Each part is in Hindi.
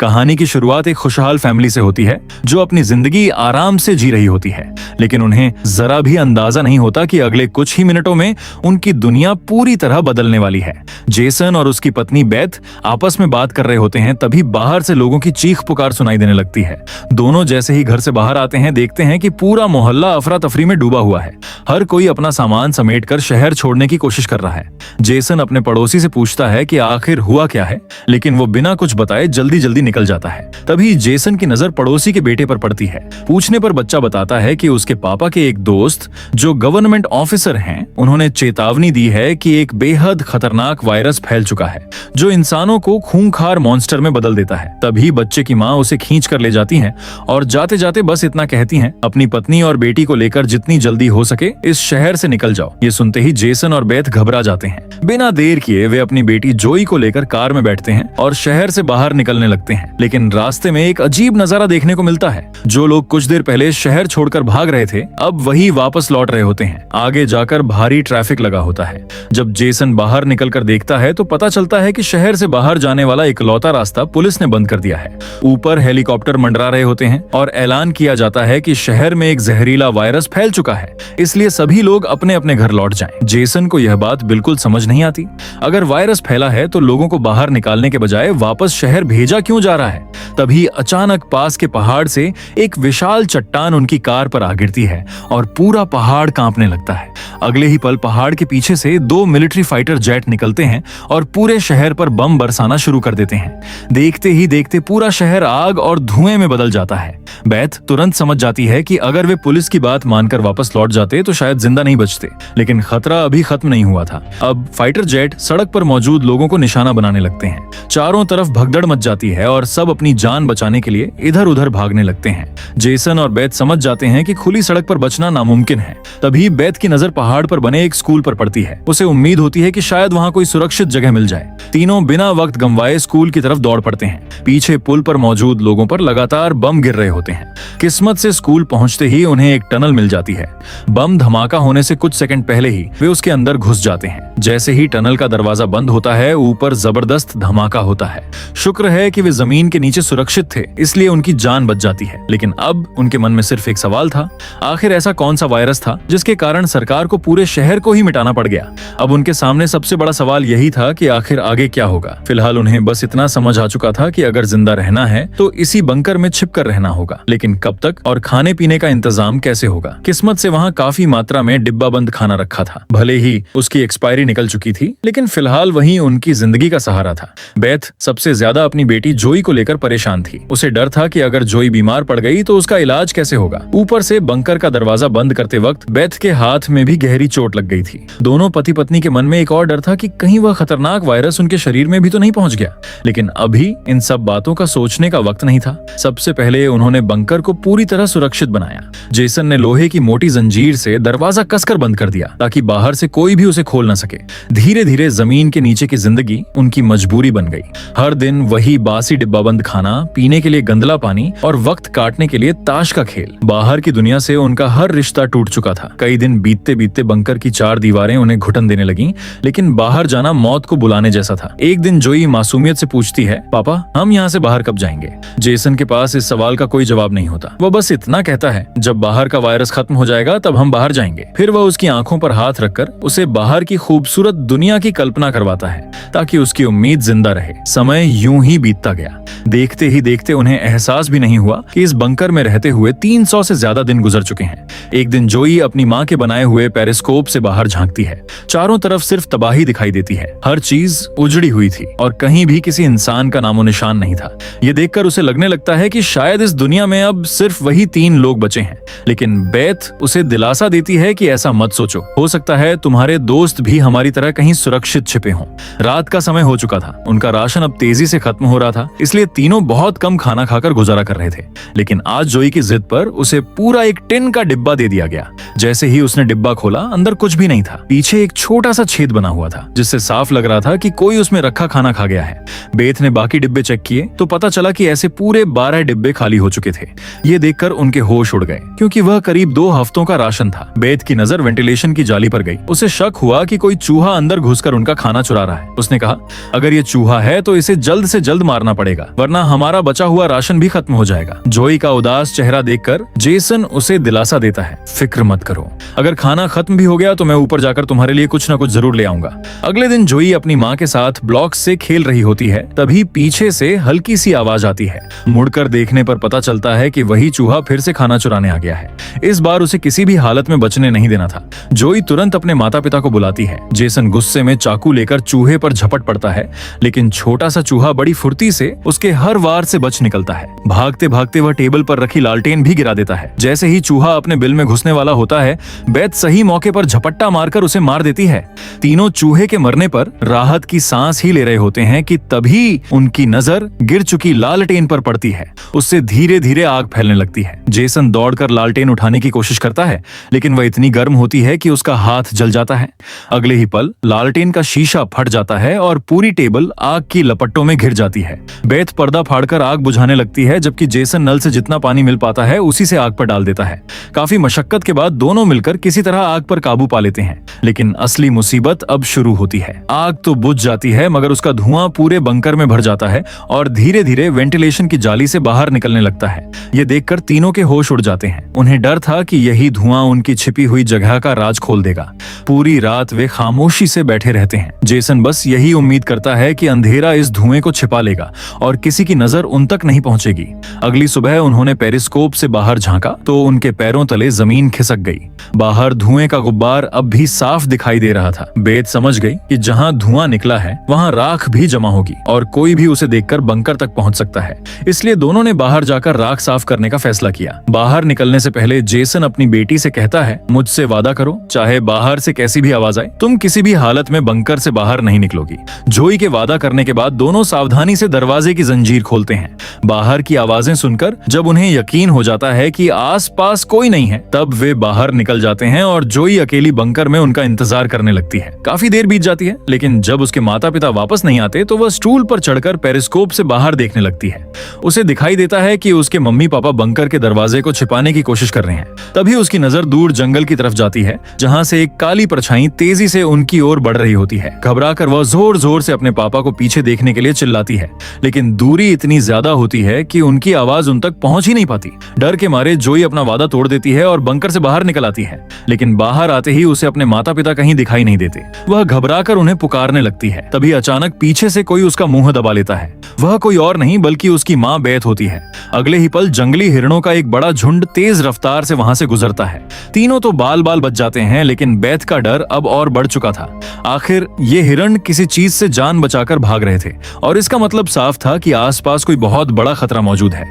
कहानी की शुरुआत एक खुशहाल फैमिली से होती है जो अपनी जिंदगी आराम से जी रही होती है, लेकिन उन्हें जरा भी अंदाजा नहीं होता कि अगले कुछ ही मिनटों में उनकी दुनिया पूरी तरह बदलने वाली है। जेसन और उसकी पत्नी बेथ आपस में बात कर रहे होते हैं, तभी बाहर से लोगों की चीख पुकार सुनाई देने लगती है। दोनों जैसे ही घर से बाहर आते हैं, देखते हैं कि पूरा मोहल्ला अफरा तफरी में डूबा हुआ है। हर कोई अपना सामान समेटकर शहर छोड़ने की कोशिश कर रहा है। जेसन अपने पड़ोसी से पूछता है कि आखिर हुआ क्या है, लेकिन वो बिना कुछ बताए जल्दी जल्दी निकल जाता है। तभी जेसन की नजर पड़ोसी के बेटे पर पड़ती है। पूछने पर बच्चा बताता है कि उसके पापा के एक दोस्त जो गवर्नमेंट ऑफिसर हैं, उन्होंने चेतावनी दी है कि एक बेहद खतरनाक वायरस फैल चुका है जो इंसानों को खूंखार मॉन्स्टर में बदल देता है। तभी बच्चे की माँ उसे खींच कर ले जाती है और जाते जाते बस इतना कहती हैं, अपनी पत्नी और बेटी को लेकर जितनी जल्दी हो सके इस शहर से निकल जाओ। ये सुनते ही जेसन और बेथ घबरा जाते हैं। बिना देर किए वे अपनी बेटी जोई को लेकर कार में बैठते हैं और शहर से बाहर निकलने लगते हैं। लेकिन रास्ते में एक अजीब नजारा देखने को मिलता है। जो लोग कुछ देर पहले शहर छोड़कर भाग रहे थे, अब वही वापस लौट रहे होते हैं। आगे जाकर भारी ट्रैफिक लगा होता है। जब जेसन बाहर निकलकर देखता है तो पता चलता है कि शहर से बाहर जाने वाला इकलौता रास्ता पुलिस ने बंद कर दिया है। ऊपर हेलीकॉप्टर मंडरा रहे होते हैं और ऐलान किया जाता है कि शहर में एक जहरीला वायरस फैल चुका है, इसलिए सभी लोग अपने अपने घर लौट जाएं। जेसन को यह बात बिल्कुल समझ नहीं आती। अगर वायरस फैला है तो लोगों को बाहर निकालने के बजाय वापस शहर भेजा क्यों जा रहा है? तभी अचानक पास के पहाड़ से एक विशाल चट्टान उनकी कार पर आ गिरती है और पूरा पहाड़ कांपने लगता है। अगले ही पल पहाड़ के पीछे से 2 मिलिट्री फाइटर जेट निकलते हैं और पूरे शहर पर बम बरसाना शुरू कर देते हैं। देखते ही देखते पूरा शहर आग और धुएं में बदल जाता है। बेथ तुरंत समझ जाती है कि अगर वे पुलिस की बात मानकर वापस लौट जाते तो शायद जिंदा नहीं बचते, लेकिन खतरा अभी खत्म नहीं हुआ था। अब फाइटर जेट सड़क पर मौजूद लोगों को निशाना बनाने लगते हैं। चारों तरफ भगदड़ मच जाती है और सब अपनी जान बचाने के लिए इधर उधर भागने लगते हैं। जेसन और बेथ समझ जाते हैं कि खुली सड़क पर बचना नामुमकिन है। तभी बेथ की नजर पहाड़ पर बने एक स्कूल पर पड़ती है। उसे उम्मीद होती है कि शायद वहां कोई सुरक्षित जगह मिल जाए। तीनों बिना वक्त गंवाए स्कूल की तरफ दौड़ पड़ते हैं। पीछे पुल पर मौजूद लोगों पर लगातार बम गिर रहे होते हैं। किस्मत से स्कूल पहुंचते ही उन्हें एक टनल मिल जाती है। बम धमाका होने से कुछ सेकंड पहले ही वे उसके अंदर घुस जाते हैं। जैसे ही टनल का दरवाजा बंद होता है, ऊपर जबरदस्त धमाका होता है। शुक्र है कि वे जमीन के नीचे सुरक्षित थे, इसलिए उनकी जान बच जाती है। लेकिन अब उनके मन में सिर्फ एक सवाल था, आखिर ऐसा कौन सा वायरस था जिसके कारण सरकार को पूरे शहर को ही मिटाना पड़ गया? अब उनके सामने सबसे बड़ा सवाल यही था कि आखिर आगे क्या होगा। फिलहाल उन्हें बस इतना समझ आ चुका था कि अगर जिंदा रहना है तो इसी बंकर में छिपकर रहना होगा, लेकिन कब तक और खाने पीने का इंतजाम कैसे होगा? किस्मत से वहाँ काफी मात्रा में डिब्बा बंद खाना रखा था। भले ही उसकी एक्सपायरी निकल चुकी थी, लेकिन फिलहाल वही उनकी जिंदगी का सहारा था। बेथ सबसे ज्यादा अपनी बेटी जोई को लेकर परेशान थी। उसे डर था कि अगर जोई बीमार पड़ गई तो उसका इलाज कैसे होगा। ऊपर से बंकर का दरवाजा बंद करते वक्त बेथ के हाथ में भी गहरी चोट लग गई थी। दोनों पति पत्नी के मन में एक और डर था कि कहीं वह खतरनाक वायरस उनके शरीर में भी तो नहीं पहुंच गया। लेकिन अभी इन सब बातों का सोचने का वक्त नहीं था। सबसे पहले उन्होंने बंकर को पूरी तरह सुरक्षित बनाया। जेसन ने लोहे की मोटी जंजीर से दरवाजा कसकर बंद कर दिया ताकि बाहर से कोई भी उसे खोल न सके। धीरे धीरे जमीन के नीचे की जिंदगी उनकी मजबूरी बन गई। हर दिन वही बासी डिब्बाबंद खाना, पीने के लिए गंदला पानी और वक्त काटने के लिए ताश का खेल। बाहर की दुनिया से उनका हर रिश्ता टूट चुका था। कई दिन बीतते बीतते बंकर की 4 दीवारें उन्हें घुटन देने लगीं, लेकिन बाहर जाना मौत को बुलाने जैसा था। एक दिन जोई मासूमियत से पूछती है, पापा हम यहाँ से बाहर कब जाएंगे? जेसन के पास इस सवाल का कोई जवाब नहीं होता। वह बस इतना कहता है, जब बाहर का वायरस खत्म हो जाएगा तब हम बाहर जाएंगे। फिर वह उसकी आंखों पर हाथ रखकर उसे बाहर की खूबसूरत दुनिया की कल्पना करवाता है ताकि उसकी उम्मीद जिंदा रहे। समय यूं ही बीतता गया। देखते ही देखते उन्हें एहसास भी नहीं हुआ कि इस बंकर में रहते हुए 300 से ज्यादा दिन गुजर चुके हैं। एक दिन जोई अपनी माँ के बनाए हुए पेरिस्कोप से बाहर झांकती है। चारों तरफ सिर्फ तबाही दिखाई देती है। हर चीज उजड़ी हुई थी और कहीं भी किसी इंसान का नामो निशान नहीं था। ये देखकर उसे लगने लगता है कि शायद इस दुनिया में अब सिर्फ वही 3 लोग बचे हैं। लेकिन बेथ उसे दिलासा देती है कि ऐसा मत सोचो, हो सकता है तुम्हारे दोस्त भी हमारी तरह कहीं सुरक्षित छिपे हों। रात का समय हो चुका था। उनका राशन अब तेजी से खत्म हो रहा था, इसलिए तीनों बहुत कम खाना खाकर गुजारा कर रहे थे। लेकिन आज जोई की जिद पर उसे पूरा एक टिन का डिब्बा दे दिया गया। जैसे ही उसने डिब्बा खोला, अंदर कुछ भी नहीं था। पीछे एक छोटा सा छेद बना हुआ था जिससे साफ लग रहा था कि कोई उसमें रखा खाना खा गया है। बेथ ने बाकी डिब्बे चेक किए तो पता चला कि ऐसे पूरे 12 डिब्बे खाली हो चुके थे। ये देखकर उनके होश उड़ गए, क्योंकि वह करीब 2 हफ्तों का राशन था। बेथ की नजर वेंटिलेशन की जाली पर गई। उसे शक हुआ कि कोई चूहा अंदर घुसकर उनका खाना चुरा रहा है। उसने कहा, अगर ये चूहा है तो इसे जल्द से जल्द मारना पड़ेगा। पड़ेगा, वरना हमारा बचा हुआ राशन भी खत्म हो जाएगा। जोई का उदास चेहरा देखकर जेसन उसे दिलासा देता है, फिक्र मत करो, अगर खाना खत्म भी हो गया तो मैं ऊपर जाकर तुम्हारे लिए कुछ न कुछ जरूर ले आऊंगा। अगले दिन जोई अपनी माँ के साथ ब्लॉक से खेल रही होती है, तभी पीछे से हल्की सी आवाज आती है। मुड़कर देखने पर पता चलता है कि वही चूहा फिर से खाना चुराने आ गया है। इस बार उसे किसी भी हालत में बचने नहीं देना था। जोई तुरंत अपने माता पिता को बुलाती है। जेसन गुस्से में चाकू लेकर चूहे पर झपट पड़ता है, लेकिन छोटा सा चूहा बड़ी फुर्ती से उसके हर वार से बच निकलता है। भागते भागते वह टेबल पर रखी लालटेन भी गिरा देता है। जैसे ही चूहा अपने बिल में घुसने वाला होता है, बेथ सही मौके पर झपट्टा मारकर उसे मार देती है। तीनों चूहे के मरने पर राहत की सांस ही ले रहे होते हैं कि तभी उनकी नजर गिर चुकी लालटेन पर पड़ती है। उससे धीरे धीरे आग फैलने लगती है। जेसन दौड़कर लालटेन उठाने की कोशिश करता है, लेकिन वह इतनी गर्म होती है कि उसका हाथ जल जाता है। अगले ही पल लालटेन का शीशा फट जाता है और पूरी टेबल आग की लपटों में घिर जाती है। बेथ पर्दा फाड़कर आग बुझाने लगती है, जबकि जेसन नल से जितना पानी मिल पाता है उसी से आग पर डाल देता है। काफी मशक्कत के बाद दोनों मिलकर किसी तरह आग पर काबू पा लेते हैं, लेकिन असली मुसीबत अब शुरू होती है। आग तो बुझ जाती है, मगर उसका धुआं पूरे बंकर में भर जाता है और धीरे धीरे वेंटिलेशन की जाली से बाहर निकलने लगता है। ये देखकर तीनों के होश उड़ जाते हैं। उन्हें डर था कि यही धुआं उनकी छिपी हुई जगह का राज खोल देगा। पूरी रात वे खामोशी से बैठे रहते हैं। जेसन बस यही उम्मीद करता है कि अंधेरा इस धुएं को छिपा लेगा और किसी की नजर उन तक नहीं पहुंचेगी। अगली सुबह उन्होंने पेरिस्कोप से बाहर झांका तो उनके पैरों तले जमीन खिसक गई। बाहर धुएं का गुब्बार अब भी साफ दिखाई दे रहा था। बेथ समझ गई कि जहां धुआं निकला है वहां राख भी जमा होगी और कोई भी उसे देखकर बंकर तक पहुंच सकता है। इसलिए दोनों ने बाहर जाकर राख साफ करने का फैसला किया। बाहर निकलने से पहले जेसन अपनी बेटी से कहता है, मुझसे वादा करो, चाहे बाहर से कैसी भी आवाज आए, तुम किसी भी हालत में बंकर से बाहर नहीं निकलोगी। जोई के वादा करने के बाद दोनों सावधानी से दरवाजे की जंजीर खोलते हैं। बाहर की आवाजें सुनकर जब उन्हें यकीन हो जाता है कि आसपास कोई नहीं है, तब वे बाहर निकल जाते हैं और जोई अकेली बंकर में उनका इंतजार करने लगती है। काफी देर बीत जाती है, लेकिन जब उसके माता पिता वापस नहीं आते तो वह स्टूल पर चढ़कर पेरिस्कोप से बाहर देखने लगती है। उसे दिखाई देता है कि उसके मम्मी पापा बंकर के दरवाजे को छिपाने की कोशिश कर रहे हैं। तभी उसकी नजर दूर जंगल की तरफ जाती है, जहां से एक काली परछाई तेजी से उनकी ओर बढ़ रही होती है। घबराकर वह जोर जोर से अपने पापा को पीछे देखने के लिए चिल्लाती है, लेकिन दूरी इतनी ज्यादा होती है कि उनकी आवाज उन तक पहुंच ही नहीं पाती। डर के मारे जोई अपना वादा तोड़ देती है और बंकर से बाहर निकल आती है, लेकिन बाहर आते ही उसे अपने माता पिता कहीं दिखाई नहीं देते। वह घबराकर उन्हें पुकारने लगती है। तभी अचानक पीछे से कोई उसका मुंह दबा लेता है। वह कोई और नहीं बल्कि उसकी माँ बेथ होती है। अगले ही पल जंगली हिरणों का एक बड़ा झुंड तेज रफ्तार से वहां से गुजरता है। तीनों तो बाल बाल बच जाते हैं, लेकिन बेथ का डर अब और बढ़ चुका था। आखिर ये हिरण किसी चीज से जान बचाकर भाग रहे थे और इसका मतलब साफ था कि आसपास कोई बहुत बड़ा खतरा मौजूद है।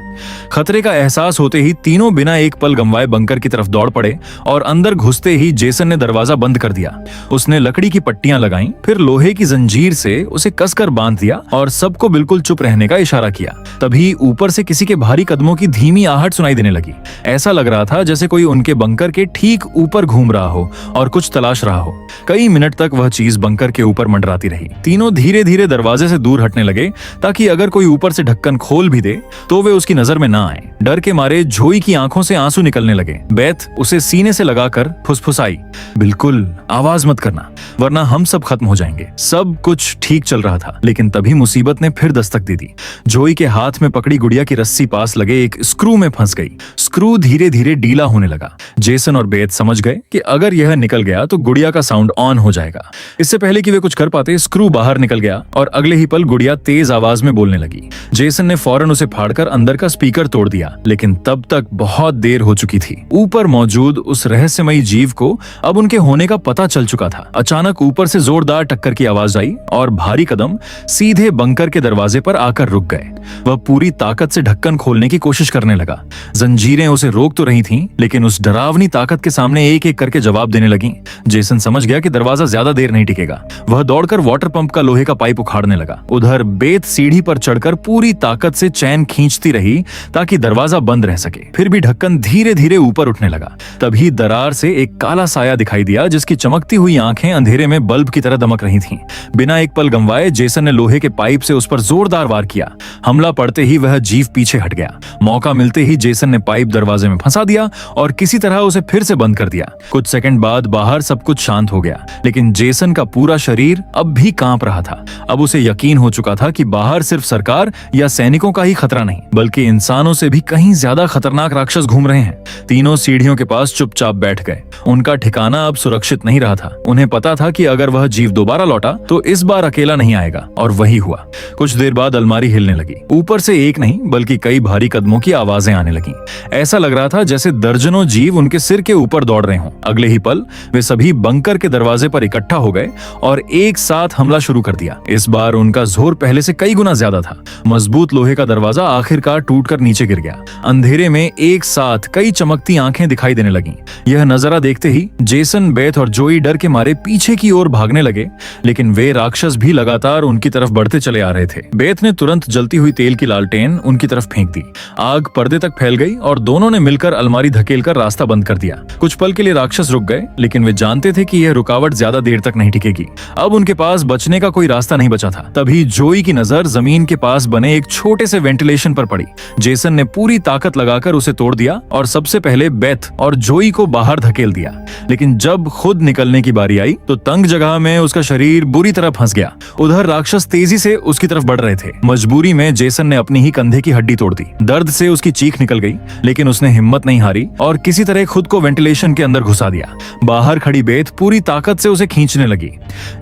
खतरे का एहसास होते ही तीनों बिना एक पल गंवाए बंकर की तरफ दौड़ पड़े और अंदर घुसते ही जेसन ने दरवाजा बंद कर दिया। उसने लकड़ी की पट्टियां लगाई, फिर लोहे की जंजीर से उसे कसकर बांध दिया और सबको बिल्कुल चुप रहने का इशारा किया। तभी ऊपर से किसी के भारी कदमों की धीमी आहट सुनाई देने लगी। ऐसा लग रहा था जैसे कोई उनके बंकर के ठीक ऊपर घूम रहा हो और कुछ तलाश रहा हो। कई मिनट तक वह चीज बंकर के ऊपर मंडराती रही। तीनों धीरे धीरे दरवाजे से दूर हटने लगे ताकि अगर कोई ऊपर से ढक्कन खोल भी दे तो वे उसकी नजर में ना आए। डर के मारे जोई की आंखों से आंसू निकलने लगे। बेथ उसे सीने से लगाकर फुसफुसाई, बिल्कुल आवाज मत करना, वरना हम सब खत्म हो जाएंगे। सब कुछ ठीक चल रहा था, लेकिन तभी मुसीबत ने फिर दस्तक दे दी। जोई के हाथ में पकड़ी गुड़िया की रस्सी पास लगे एक स्क्रू में फंस गई। स्क्रू धीरे धीरे ढीला होने लगा। जेसन और बेथ समझ गए कि अगर यह निकल गया तो गुड़िया का साउंड ऑन हो जाएगा। इससे पहले कि वे कुछ कर पाते, स्क्रू बाहर निकल गया और अगले ही पल गुड़िया तेज आवाज में बोलने लगी। जेसन ने फौरन उसे फाड़कर अंदर का स्पीकर तोड़ दिया, लेकिन तब तक बहुत देर हो चुकी थी। ऊपर मौजूद उस रहस्यमयी जीव को अब उनके होने का पता चल चुका था। अचानक ऊपर से जोरदार टक्कर की आवाज आई और भारी कदम सीधे बंकर के दरवाजे पर आकर रुक गए। वह पूरी ताकत से ढक्कन खोलने की कोशिश करने लगा। जंजीरें उसे रोक तो रही थीं, लेकिन उस डरावनी ताकत के सामने एक एक करके जवाब देने लगी। जेसन समझ गया कि दरवाजा ज्यादा देर नहीं टिकेगा। वह दौड़कर वाटर पंप का लोहे का पाइप उखाड़ने लगा। उधर बेथ सीढ़ी पर चढ़कर पूरी ताकत से चैन खींचती रही ताकि दरवाजा बंद रह सके। फिर भी ढक्कन धीरे धीरे ऊपर उठने लगा। तभी दरार से एक काला साया दिखाई दिया, जिसकी चमकती हुई आंखें अंधेरे में बल्ब की तरह दमक रही थीं। बिना एक पल गंवाए जेसन ने लोहे के पाइप से उस पर जोरदार वार किया। हमला पड़ते ही वह जीव पीछे हट गया। मौका मिलते ही जेसन ने पाइप दरवाजे में फंसा दिया और किसी तरह उसे फिर से बंद कर दिया। कुछ सेकंड बाद बाहर सब कुछ शांत हो गया, लेकिन जेसन का पूरा शरीर अब भी कांप रहा था। अब उसे यकीन हो चुका था कि बाहर सिर्फ सरकार या सैनिकों का ही खतरा नहीं, बल्कि इंसानों से भी कहीं ज्यादा खतरनाक राक्षस घूम रहे हैं। तीनों सीढ़ियों के पास चुपचाप बैठ गए। उनका ठिकाना अब सुरक्षित नहीं रहा था। उन्हें पता था कि अगर वह जीव दोबारा लौटा तो इस बार अकेला नहीं आएगा, और वही हुआ। कुछ देर बाद अलमारी हिलने लगी। ऊपर से एक नहीं बल्कि कई भारी कदमों की आवाजें आने लगी। ऐसा लग रहा था जैसे दर्जनों जीव उनके सिर के ऊपर दौड़ रहे हों। अगले ही पल वे सभी बंकर के दरवाजे पर इकट्ठा हो गए और एक साथ हमला शुरू कर दिया। इस बार उनका जोर पहले से कई गुना ज्यादा था। मजबूत लोहे का दरवाजा आखिरकार टूटकर नीचे गिर गया। अंधेरे में एक साथ कई चमकती आंखें दिखाई देने लगीं। यह नजारा देखते ही जेसन, बेथ और जोई डर के मारे पीछे की ओर भागने लगे, लेकिन वे राक्षस भी लगातार उनकी तरफ बढ़ते चले आ रहे थे। बेथ ने तुरंत जलती हुई तेल की लालटेन उनकी तरफ फेंक दी। आग पर्दे तक फैल गई और दोनों ने मिलकर अलमारी धकेलकर रास्ता बंद कर दिया। कुछ पल के लिए राक्षस रुक गए, लेकिन वे जानते थे कि यह रुकावट ज्यादा देर तक नहीं टिकेगी। अब उनके पास बचने का कोई रास्ता नहीं बचा था। तभी जोई की नजर जमीन के पास बने एक छोटे से वेंटिलेशन पर पड़ी। जेसन ने पूरी ताकत लगाकर उसे तोड़ दिया और सबसे पहले बेथ और जोई को बाहर धकेल दिया। लेकिन जब खुद निकलने की बारी आई तो तंग जगह में उसका शरीर बुरी तरह फंस गया। उधर राक्षस तेजी से उसकी तरफ बढ़ रहे थे। मजबूरी में जेसन ने अपनी ही कंधे की हड्डी तोड़ दी। दर्द से उसकी चीख निकल गई, लेकिन उसने हिम्मत नहीं हारी और किसी तरह खुद को वेंटिलेशन के अंदर घुसा दिया। बाहर खड़ी बेथ पूरी ताकत से उसे खींचने लगी।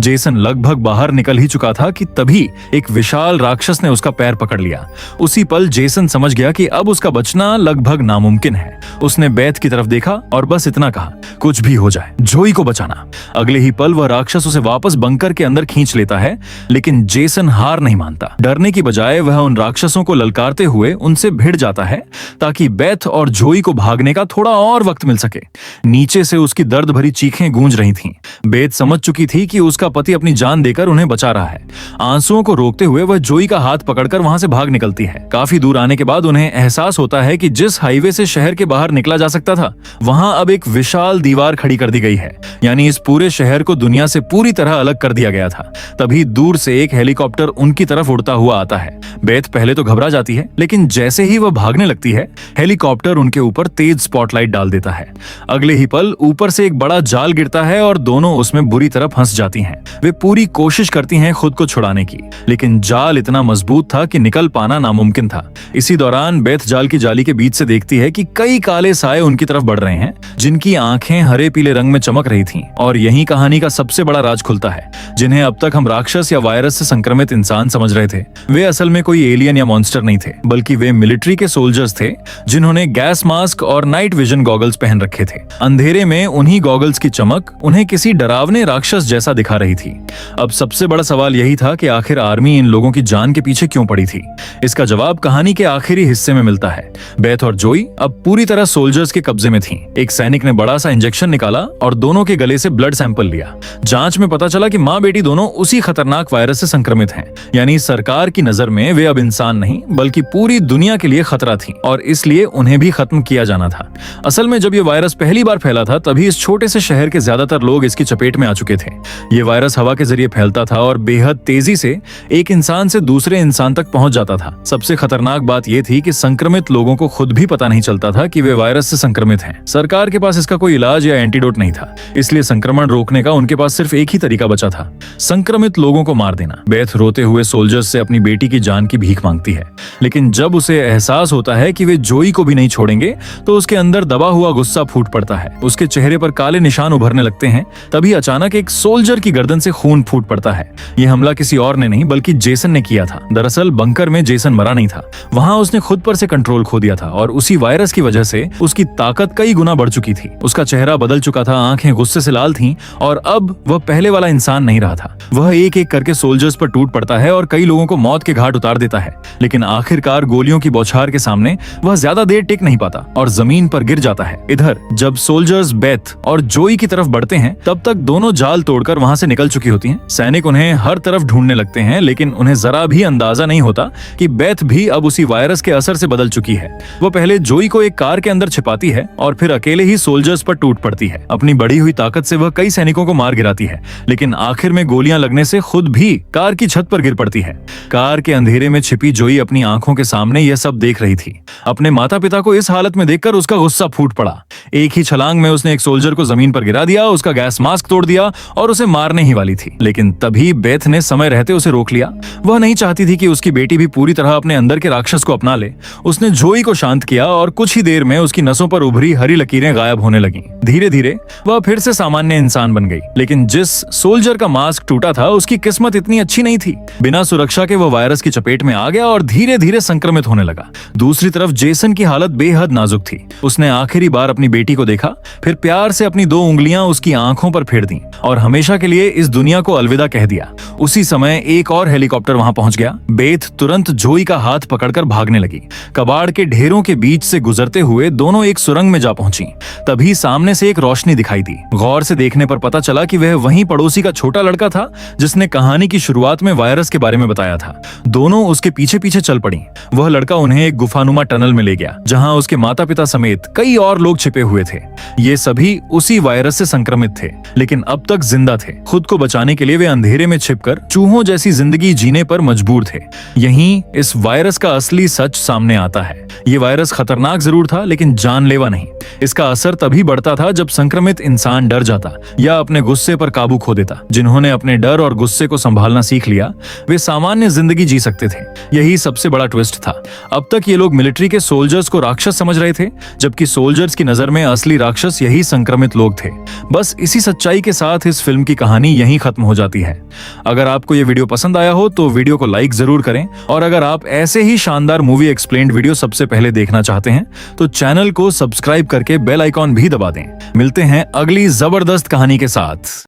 जेसन लगभग बाहर निकल ही चुका था कि तभी एक विशाल राक्षस ने उसका पैर पकड़ लिया। उसी पल जेसन समझ गया कि अब उसका बचना लगभग नामुमकिन है। उसने बेथ की तरफ देखा और बस इतना कहा, कुछ भी हो जाए, जोई को बचाना। अगले ही पल वह राक्षस उसे वापस बंकर के अंदर खींच लेता है, लेकिन जेसन हार नहीं मानता। डरने की बजाय वह उन राक्षसों को ललकारते हुए उनसे भिड़ जाता है ताकि बेथ और जोई को भागने का थोड़ा और वक्त मिल सके। नीचे से उसकी दर्द भरी चीखें गूंज रही थीं। बेथ समझ चुकी थी कि उसका पति अपनी जान देकर उन्हें बचा रहा है। आंसुओं को रोकते हुए वह जोई का हाथ पकड़कर वहां से भाग निकलती है। काफी दूर आने के बाद उन्हें एहसास होता है कि जिस हाईवे से शहर के बाहर निकला जा सकता था, वहां अब एक विशाल दीवार खड़ी कर दी गई है। यानी इस पूरे शहर को दुनिया से पूरी तरह अलग कर दिया गया था। तभी दूर से एक हेलीकॉप्टर उनकी तरफ उड़ता हुआ आता है। बेथ पहले तो घबरा जाती है, लेकिन जैसे ही वह भागने लगती है, हेलीकॉप्टर उनके ऊपर तेज स्पॉटलाइट डाल देता है। अगले ही पल ऊपर से एक बड़ा जाल गिरता है और दोनों उसमें बुरी तरह फंस जाती हैं। वे पूरी कोशिश करती हैं खुद को छुड़ाने की, लेकिन जाल इतना मजबूत था कि निकल पाना नामुमकिन था। इसी दौरान बेथ जाल की जाली के बीच से देखती है कि कई काले साए उनकी तरफ बढ़ रहे हैं, जिनकी आंखें हरे पीले रंग में चमक रही थीं। और यही कहानी का सबसे बड़ा राज खुलता है। जिन्हें अब तक हम राक्षस या वायरस से संक्रमित इंसान समझ रहे थे, वे असल में कोई एलियन या मॉन्स्टर नहीं थे, बल्कि वे मिलिट्री के सोल्जर्स थे, जिन्होंने गैस मास्क और नाइट विजन गॉगल्स पहन रखे थे। अंधेरे में उन्हीं गॉगल्स की चमक उन्हें किसी डरावने राक्षस जैसा दिखा रही थी। अब सबसे बड़ा सवाल यही था कि आखिर आर्मी इन लोगों की जान के पीछे क्यों पड़ी थी। इसका जवाब कहानी के आखिरी हिस्से में मिलता है। बेथ और जोई अब पूरी तरह सोल्जर्स के कब्जे में थीं। एक सैनिक ने बड़ा सा इंजेक्शन निकाला और दोनों के गले से ब्लड सैंपल लिया। जांच में पता चला कि माँ बेटी दोनों उसी खतरनाक वायरस से संक्रमित हैं। यानी सरकार की नजर में वे अब इंसान नहीं बल्कि पूरी दुनिया के लिए खतरा थी और इसलिए उन्हें भी खत्म किया जाना था। असल में जब ये वायरस पहली बार फैला था, तभी इस छोटे से शहर के ज्यादातर लोग इसकी चपेट में आ चुके थे। ये वायरस हवा के जरिए फैलता था और बेहद तेजी से एक इंसान से दूसरे इंसान तक पहुंच जाता था। सबसे खतरनाक बात यह थी कि संक्रमित लोगों को खुद भी पता नहीं चलता था कि वे वायरस से संक्रमित हैं। सरकार के पास इसका कोई इलाज या एंटीडोट नहीं था, इसलिए संक्रमण रोकने का उनके पास सिर्फ एक ही तरीका बचा था, संक्रमित लोगों को मार देना। बेथ रोते हुए सोल्जर्स से अपनी बेटी की जान की भीख मांगती है, लेकिन जब उसे एहसास होता है कि वे जोई को भी नहीं छोड़ेंगे, तो उसके अंदर दबा हुआ गुस्सा फूट पड़ता है। उसके चेहरे पर काले निशान उभरने लगते हैं। तभी अचानक एक सोल्जर की गर्दन से खून फूट पड़ता है। यह हमला किसी और ने नहीं बल्कि जेसन ने किया था। दरअसल बंकर में जेसन मरा नहीं था, वहां उसने खुद पर से कंट्रोल खो दिया था और उसी वायरस की वजह से उसकी ताकत कई गुना बढ़ चुकी थी। उसका चेहरा बदल चुका था, आंखें गुस्से से लाल थीं और अब वह पहले वाला इंसान नहीं रहा था। वह एक एक करके सोल्जर्स पर टूट पड़ता है और कई लोगों को मौत के घाट उतार देता है, लेकिन आखिरकार गोलियों की बौछार के सामने वह ज्यादा देर टिक नहीं पाता और जमीन पर गिर जाता है। इधर जब सोल्जर्स बेथ और जोई की तरफ बढ़ते हैं, तब तक दोनों जाल तोड़कर वहां से निकल चुकी होती हैं। सैनिक उन्हें हर तरफ ढूंढने लगते हैं, लेकिन उन्हें जरा भी अंदाजा नहीं होता कि बेथ भी अब उसी वायरस के असर से बदल चुकी है। वो पहले जोई को एक कार के अंदर छिपाती है और फिर अकेले ही सोल्जर्स पर टूट पड़ती है। अपनी बढ़ी हुई ताकत से वह कई सैनिकों को मार गिराती है, लेकिन आखिर में गोलियां लगने से खुद भी कार की छत पर गिर पड़ती है। कार के अंधेरे में छिपी जोई अपनी आंखों के सामने यह सब देख रही थी। अपने माता पिता को इस हालत में देखकर उसका गुस्सा फूट पड़ा। एक ही छलांग में उसने एक सोल्जर को जमीन पर गिरा दिया, उसका गैस मास्क तोड़ दिया और उसे मारने ही वाली थी, लेकिन तभी बेथ ने समय रहते उसे रोक लिया। वह नहीं चाहती चाहती थी कि उसकी बेटी भी पूरी तरह अपने अंदर के राक्षस को अपना ले, उसने जोई को शांत किया और कुछ ही देर में उसकी नसों पर उभरी हरी लकीरें गायब होने लगीं। धीरे धीरे वह फिर से सामान्य इंसान बन गई। लेकिन जिस सोल्जर का मास्क टूटा था उसकी किस्मत इतनी अच्छी नहीं थी। बिना सुरक्षा के वह वायरस की चपेट में आ गया और धीरे धीरे संक्रमित होने लगा। दूसरी तरफ जेसन की हालत बेहद नाजुक थी। उसने आखिरी बार अपनी बेटी को देखा, फिर प्यार से अपनी 2 उंगलियां उसकी आंखों पर फेर दी और हमेशा के लिए इस दुनिया को अलविदा कह दिया। उसी समय एक और हेलीकॉप्टर वहां पहुंच गया। बेथ तुरंत जोई का हाथ पकड़कर भागने लगी। कबाड़ के ढेरों के बीच से गुजरते हुए दोनों एक सुरंग में जा पहुंची। तभी सामने से एक रोशनी दिखाई दी। गौर से देखने पर पता चला कि वह वही पड़ोसी का छोटा लड़का था जिसने कहानी की शुरुआत में वायरस के बारे में बताया था। दोनों उसके पीछे पीछे चल पड़ी। वह लड़का उन्हें एक गुफानुमा टनल में ले गया जहां उसके माता पिता समेत कई और लोग छिपे हुए थे। ये सभी उसी वायरस से संक्रमित थे, लेकिन अब तक जिंदा थे। खुद को बचाने के लिए वे अंधेरे में छिपकर चूहों जैसी जिंदगी जीने पर मजबूर थे। यहीं इस वायरस का असली सच सामने आता है। ये वायरस खतरनाक जरूर था, लेकिन जानलेवा नहीं। इसका असर तभी बढ़ता था जब संक्रमित इंसान डर जाता या अपने गुस्से पर काबू खो देता। जिन्होंने अपने डर और गुस्से को संभालना सीख लिया वे सामान्य जिंदगी जी सकते थे। यही सबसे बड़ा ट्विस्ट था। अब तक ये लोग मिलिट्री के सोल्जर्स को राक्षस समझ रहे थे, जबकि सोल्जर्स की नजर में असली राक्षस यही संक्रमित लोग थे। बस इसी सच्चाई के साथ इस फिल्म की कहानी यहीं खत्म हो जाती है। अगर आपको ये वीडियो पसंद आया हो तो वीडियो को लाइक जरूर करें, और अगर आप ऐसे ही शानदार मूवी एक्सप्लेन्ड वीडियो सबसे पहले देखना चाहते हैं तो चैनल को सब्सक्राइब करके बेल आइकॉन भी दबा दें। मिलते हैं अगली जबरदस्त कहानी के साथ।